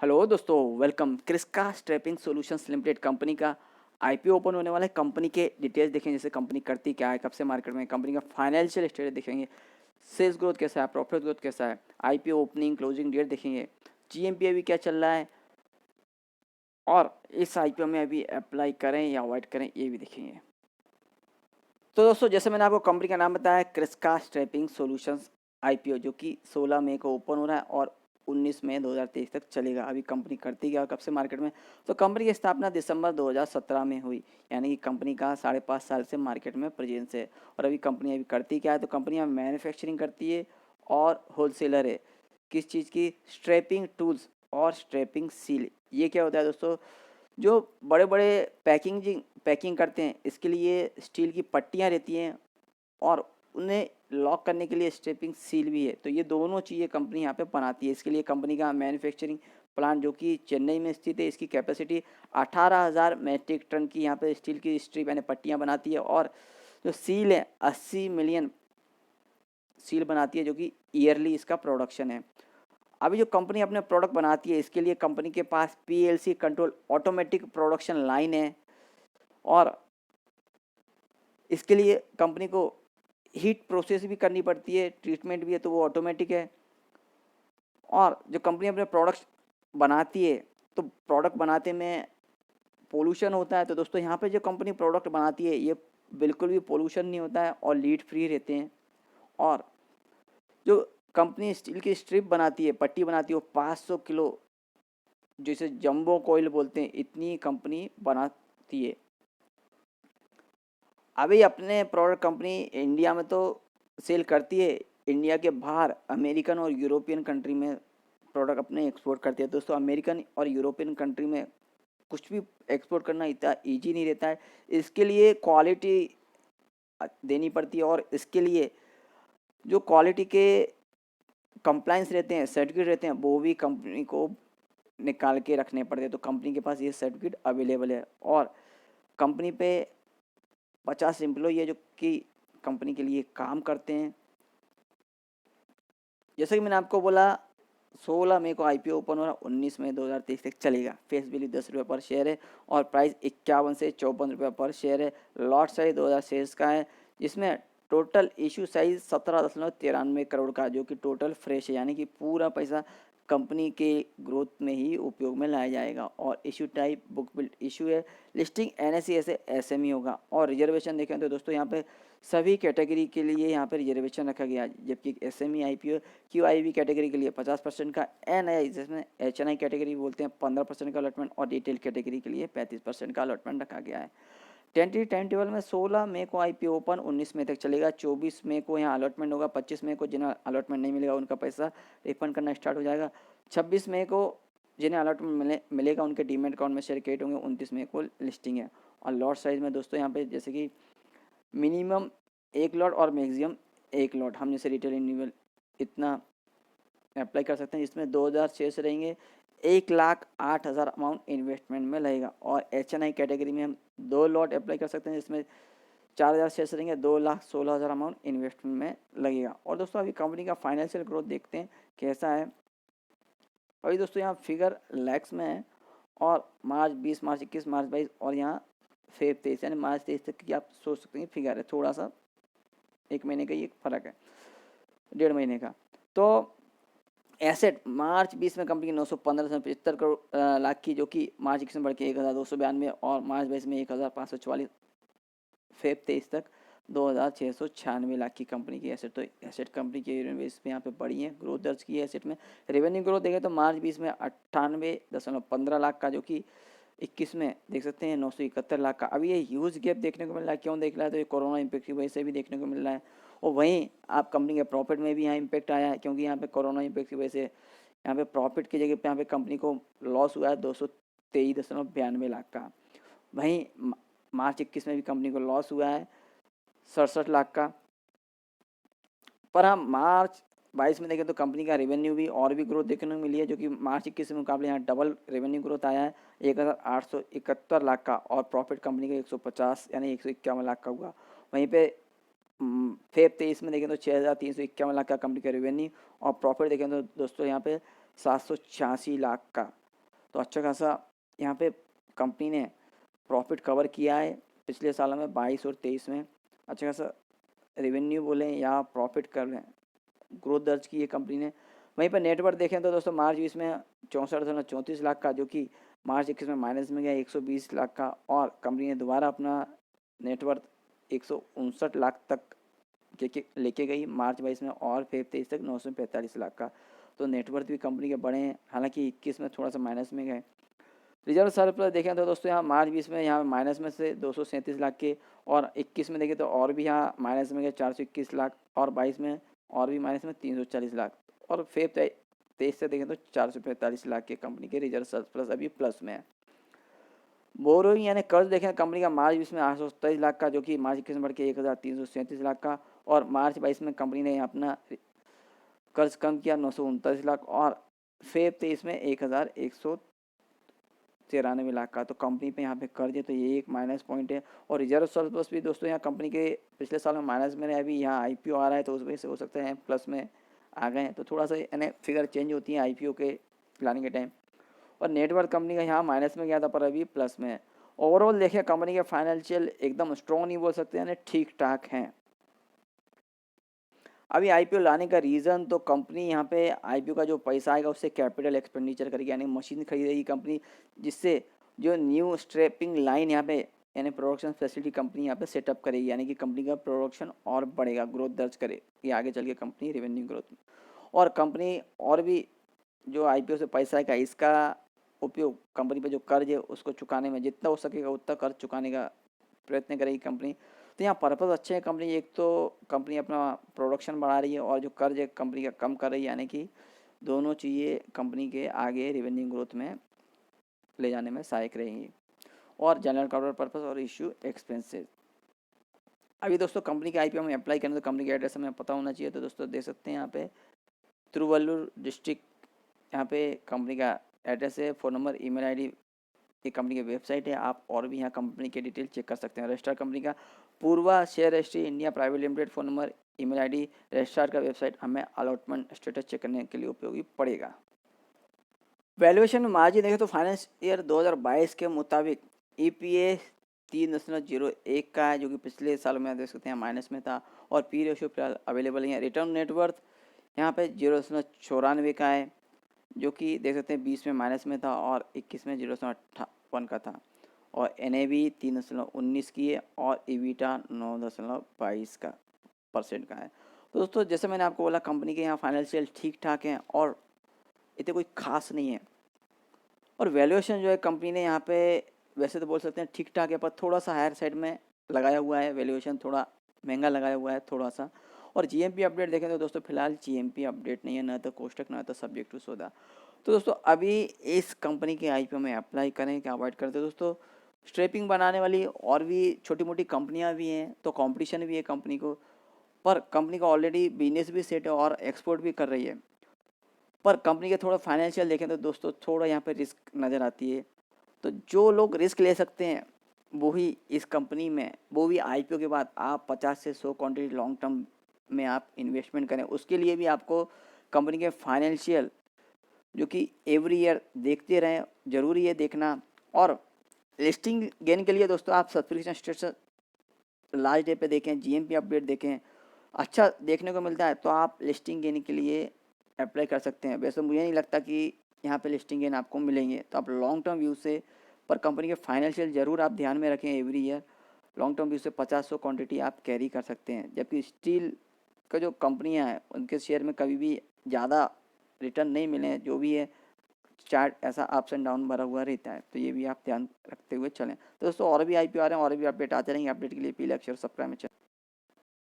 Hello दोस्तों, welcome. Kriska strapping solutions limited company का IPO open होने वाला है। कंपनी के डिटेल्स देखेंगे, जैसे कंपनी करती क्या है, कब से मार्केट में, कंपनी का फाइनेंशियल स्टेटस देखेंगे, सेल्स ग्रोथ कैसा है, प्रॉफिट ग्रोथ कैसा है, आईपीओ ओपनिंग क्लोजिंग डेट देखेंगे, जीएमपी अभी क्या चल रहा है, और इस आईपीओ में अभी अप्लाई करें या अवॉइड करें ये भी देखेंगे। तो दोस्तों, जैसे मैंने आपको कंपनी का नाम बताया, क्रिस्का स्ट्रैपिंग सॉल्यूशंस आईपीओ, जो कि 16 मई को ओपन हो रहा है और 19 मई 2023 तक चलेगा। अभी कंपनी करती क्या, कब से मार्केट में, तो कंपनी की स्थापना दिसंबर 2017 में हुई, यानी कि कंपनी का 5.5 साल से मार्केट में प्रेजेंस है। और अभी कंपनी अभी करती क्या है, तो कंपनी मैन्युफैक्चरिंग करती है और होलसेलर है। किस चीज़ की? स्ट्रैपिंग टूल्स और स्ट्रैपिंग सील। ये क्या होता है दोस्तों? जो बड़े बड़े पैकिंग करते हैं, इसके लिए स्टील की पट्टियाँ रहती हैं और उन्हें लॉक करने के लिए स्ट्रिपिंग सील भी है। तो ये दोनों चीज़ें कंपनी यहाँ पे बनाती है। इसके लिए कंपनी का मैन्युफैक्चरिंग प्लांट जो कि चेन्नई में स्थित है, इसकी कैपेसिटी 18,000 मैट्रिक टन की यहाँ पे स्टील की स्ट्रिप यानी पट्टियाँ बनाती है। और जो सील है 80 मिलियन सील बनाती है, जो कि ईयरली इसका प्रोडक्शन है। अभी जो कंपनी अपने प्रोडक्ट बनाती है, इसके लिए कंपनी के पास PLC control automatic production line है। और इसके लिए कंपनी को हीट प्रोसेस भी करनी पड़ती है, ट्रीटमेंट भी है, तो वो ऑटोमेटिक है। और जो कंपनी अपने प्रोडक्ट्स बनाती है, तो प्रोडक्ट बनाते में पोल्यूशन होता है। तो दोस्तों, यहाँ पे जो कंपनी प्रोडक्ट बनाती है, ये बिल्कुल भी पोल्यूशन नहीं होता है और लीड फ्री रहते हैं। और जो कंपनी स्टील की स्ट्रिप बनाती है, पट्टी बनाती है, वो 500 किलो, जिसे जंबो कोयल बोलते हैं, इतनी कंपनी बनाती है। अभी अपने प्रोडक्ट कंपनी इंडिया में तो सेल करती है, इंडिया के बाहर अमेरिकन और यूरोपियन कंट्री में प्रोडक्ट अपने एक्सपोर्ट करती है। दोस्तों, अमेरिकन और यूरोपियन कंट्री में कुछ भी एक्सपोर्ट करना इतना ईजी नहीं रहता है। इसके लिए क्वालिटी देनी पड़ती है, और इसके लिए जो क्वालिटी के कंप्लाइंस रहते हैं, सर्टिफिकेट रहते हैं, वो भी कंपनी को निकाल के रखने पड़ते हैं। तो कंपनी के पास ये सर्टिफिकेट अवेलेबल है। और कंपनी पे 50 एम्प्लॉई है जो कि कंपनी के लिए काम करते हैं। जैसे कि मैंने आपको बोला, 16 मई को आईपीओ ओपन हो रहा, 19 मई 2023 तक चलेगा। फेस वैल्यू 10 रुपये पर शेयर है और प्राइस 51 से 54 रुपये पर शेयर है। लॉट साइज 2000 शेयर्स का है, जिसमें टोटल इशू साइज 17.93 करोड़ का, जो कि टोटल फ्रेश है, यानी कि पूरा पैसा कंपनी के ग्रोथ में ही उपयोग में लाया जाएगा। और issue type book build issue है। लिस्टिंग एनएसई ऐसे एसएमई होगा। और रिजर्वेशन देखें तो दोस्तों, यहाँ पे सभी कैटेगरी के लिए यहाँ पे रिजर्वेशन रखा गया है। जबकि एसएमई आईपीओ क्यूआईबी कैटेगरी के लिए 50% का, एनआई जिसमें एचएनआई कैटेगरी बोलते हैं, 15% का अलॉटमेंट, और डिटेल कैटेगरी के लिए 35% का अलॉटमेंट रखा गया है। टेंटेटिव टाइम टेबल में 16 मई को आईपीओ ओपन, 19 मई तक चलेगा। 24 मई को यहाँ अलॉटमेंट होगा। 25 मई को जिन्हें अलॉटमेंट नहीं मिलेगा उनका पैसा रिफंड करना स्टार्ट हो जाएगा। 26 मई को जिन्हें अलॉटमेंट मिलेगा उनके डीमेट अकाउंट में शेयर क्रिएट होंगे। 29 मई को लिस्टिंग है। और लॉट साइज में दोस्तों, यहाँ पे जैसे कि मिनिमम 1 लॉट और मैक्सिमम 1 लॉट, हम जैसे रिटेल इंडिविजुअल इतना अप्लाई कर सकते हैं, जिसमें 2000 शेयर्स रहेंगे। 1,08,000 अमाउंट इन्वेस्टमेंट में लगेगा। और एचएनआई कैटेगरी में हम 2 लॉट अप्लाई कर सकते हैं, जिसमें 4,000 शेयर्स रहेंगे, 2,16,000 अमाउंट इन्वेस्टमेंट में लगेगा। और दोस्तों, अभी कंपनी का फाइनेंशियल ग्रोथ देखते हैं कैसा है। अभी दोस्तों, यहाँ फिगर लैक्स में है। और मार्च 20, मार्च 21, मार्च 22, और यहाँ फेब 23 यानी मार्च 23 तक की आप सोच सकते हैं फिगर है। थोड़ा सा 1 महीने का ही फ़र्क है, 1.5 महीने का। तो एसेट मार्च 20 में कंपनी की 915.75 लाख की, जो कि मार्च 21 में बढ़ के 1,292, और मार्च 22 में 1,544, फेब 23 तक 2,696 लाख की कंपनी की एसेट। तो एसेट कंपनी की बेस पे यहाँ पे बढ़ी है, ग्रोथ दर्ज की है एसेट में। रेवेन्यू ग्रोथ देखें तो मार्च 20 में 98.15 लाख का, जो कि 21 में देख सकते हैं 971 लाख का। अभी ये ह्यूज गैप देखने को मिल रहा है। क्यों देख रहा है? तो ये कोरोना इम्पैक्ट की वजह से भी देखने को मिल रहा है। और वहीं आप कंपनी के प्रॉफिट में भी यहाँ इम्पैक्ट आया है, क्योंकि यहाँ पे कोरोना इम्पैक्ट की वजह से यहाँ पे प्रॉफिट की जगह पे यहाँ पे कंपनी को लॉस हुआ है 223.92 लाख का। वहीं मार्च 21 में भी कंपनी को लॉस हुआ है 67 लाख का। पर हम मार्च 22 में देखें तो कंपनी का रेवेन्यू भी और भी ग्रोथ देखने को मिली है, जो कि मार्च 21 के मुकाबले यहाँ डबल रेवेन्यू ग्रोथ आया है 1,871 लाख का। और प्रॉफिट कंपनी का 150 यानी 151 लाख का हुआ। वहीं पे फेब 23 में देखें तो 6,351 लाख का कंपनी का रेवेन्यू, और प्रॉफिट देखें तो दोस्तों यहाँ पे 786 लाख का। तो अच्छा खासा यहाँ पे कंपनी ने प्रॉफिट कवर किया है पिछले सालों में 22 और 23 में। अच्छा खासा रेवेन्यू बोलें या प्रॉफिट कर लें, ग्रोथ दर्ज की है कंपनी ने। वहीं पर नेटवर्थ देखें तो दोस्तों मार्च 20 में 64.34 लाख का, जो कि मार्च 21 में माइनस में गया 120 लाख का, और कंपनी ने दोबारा अपना नेटवर्थ 159 लाख तक लेके गई मार्च 22 में, और फेब 23 तक 945 लाख का। तो नेटवर्थ भी कंपनी के बड़े हैं, हालांकि 21 में थोड़ा सा माइनस में गए। रिजर्व सरप्लस देखें तो दोस्तों यहाँ मार्च 20 में यहाँ माइनस में से 237 लाख के, और 21 में देखें तो और भी यहाँ माइनस में गए 421 लाख, और 22 में और भी माइनस में 340 लाख, और फेब 23 से देखें तो 445 लाख के कंपनी के रिजर्व सरप्लस अभी प्लस में है। बोरोइंग यानी कर्ज देखें कंपनी का मार्च 20 में 827 लाख का, जो कि मार्च 21 में बढ़ के 1337 लाख का, और मार्च 22 में कंपनी ने अपना कर्ज कम किया 939 लाख, और फेब 23 में 1193 लाख का। तो कंपनी पे यहाँ पे कर्ज है, तो ये एक माइनस पॉइंट है। और रिजर्व सरप्लस भी दोस्तों यहाँ कंपनी के पिछले साल में माइनस में रहे, अभी यहाँ आईपीओ आ रहा है तो उस वजह से हो सकता है प्लस में आ गए हैं, तो थोड़ा सा यानी फिगर चेंज होती है आईपीओ के लाने के टाइम। और नेटवर्थ कंपनी का यहाँ माइनस में गया था पर अभी प्लस में है। ओवरऑल देखिए कंपनी के फाइनेंशियल एकदम स्ट्रॉन्ग नहीं बोल सकते, यानी ठीक ठाक हैं। अभी आईपीओ लाने का रीज़न तो कंपनी यहाँ पे आईपीओ का जो पैसा आएगा उससे कैपिटल एक्सपेंडिचर करेगी, यानी मशीन खरीदेगी कंपनी, जिससे जो न्यू स्ट्रैपिंग लाइन यहाँ पे यानी प्रोडक्शन फैसिलिटी कंपनी यहाँ पे सेटअप करेगी, यानी कि कंपनी का प्रोडक्शन और बढ़ेगा, ग्रोथ दर्ज करेगी आगे चल के कंपनी रेवेन्यू ग्रोथ में। और कंपनी और भी जो आईपीओ से पैसा आएगा इसका उपयोग कंपनी पे जो कर्ज है उसको चुकाने में, जितना हो सकेगा उतना कर्ज चुकाने का प्रयत्न करेगी कंपनी। तो यहाँ पर्पज़ अच्छे हैं कंपनी, एक तो कंपनी अपना प्रोडक्शन बढ़ा रही है और जो कर्ज है कंपनी का कम कर रही है, यानी कि दोनों चीज़ें कंपनी के आगे रेवेन्यू ग्रोथ में ले जाने में सहायक रहेंगी। और जनरल कॉर्पोरेट पर्पस और इश्यू एक्सपेंसेस। अभी दोस्तों कंपनी के आईपीओ में अप्लाई करने तो कंपनी का एड्रेस हमें पता होना चाहिए, तो दोस्तों देख सकते हैं यहाँ पे तिरुवल्लुर डिस्ट्रिक्ट यहाँ पे कंपनी का एड्रेस है, फ़ोन नंबर, ईमेल आईडी, ये कंपनी की वेबसाइट है। आप और भी यहाँ कंपनी के डिटेल चेक कर सकते हैं। रजिस्ट्रार कंपनी का Purva share registry India private limited, phone number, email ID, registrar का वेबसाइट हमें अलॉटमेंट स्टेटस चेक करने के लिए उपयोगी पड़ेगा। वैल्यूएशन में मार्जिन देखें तो फाइनेंस ईयर 2022 के मुताबिक ईपीएस 3.01 का है, जो कि पिछले सालों में देख सकते हैं माइनस में था, और पी रेशियो फिलहाल अवेलेबल है। रिटर्न नेटवर्थ यहाँ पे 0.94 का है, जो कि देख सकते हैं 20 में माइनस में था और 21 में 0.58 का था, और एनएवी 3.19 की है, और ईबिटा 9.22 का % का है। तो दोस्तों जैसे मैंने आपको बोला कंपनी के यहाँ फाइनेंशियल ठीक ठाक हैं और इतने कोई खास नहीं है। और वैल्यूएशन जो है कंपनी ने यहाँ पे वैसे तो बोल सकते हैं ठीक ठाक है, पर थोड़ा सा हायर साइड में लगाया हुआ है, वैल्यूएशन थोड़ा महंगा लगाया हुआ है थोड़ा सा। और जीएमपी अपडेट देखें तो दोस्तों फिलहाल जीएमपी अपडेट नहीं है, ना तो कोष्टक ना तो सब्जेक्ट टू सौदा। तो दोस्तों अभी इस कंपनी के आईपीओ में अप्लाई करें क्या अवॉइड करते हैं दोस्तों? स्ट्रैपिंग बनाने वाली और भी छोटी मोटी कंपनियां भी हैं, तो कंपटीशन भी है कंपनी को, पर कंपनी का ऑलरेडी बिजनेस भी सेट है और एक्सपोर्ट भी कर रही है। पर कंपनी के थोड़ा फाइनेंशियल देखें तो दोस्तों थोड़ा यहाँ पे रिस्क नज़र आती है। तो जो लोग रिस्क ले सकते हैं वो ही इस कंपनी में, वो भी आईपीओ के बाद आप 50 से 100 क्वांटिटी लॉन्ग टर्म में आप इन्वेस्टमेंट करें। उसके लिए भी आपको कंपनी के फाइनेंशियल जो कि एवरी ईयर देखते रहें, ज़रूरी है देखना। और लिस्टिंग गेन के लिए दोस्तों आप सब्सक्रिप्शन स्टेटस लास्ट डे पे देखें, जीएमपी अपडेट देखें, अच्छा देखने को मिलता है तो आप लिस्टिंग गेन के लिए अप्लाई कर सकते हैं। वैसे मुझे नहीं लगता कि यहाँ पे लिस्टिंग गेन आपको मिलेंगे, तो आप लॉन्ग टर्म व्यू से, पर कंपनी के फाइनेंशियल ज़रूर आप ध्यान में रखें every year. Long term view से 50-100 क्वांटिटी आप कैरी कर सकते हैं, जबकि स्टील का जो कंपनियाँ हैं उनके शेयर में कभी भी ज़्यादा रिटर्न नहीं मिले हैं, जो भी है चार्ट ऐसा अप्स एंड डाउन भरा हुआ रहता है, तो ये भी आप ध्यान रखते हुए चलें। तो दोस्तों और भी आईपीओ आ रहे हैं और भी अपडेट आते रहेंगे। अपडेट के लिए please like share subscribe channel.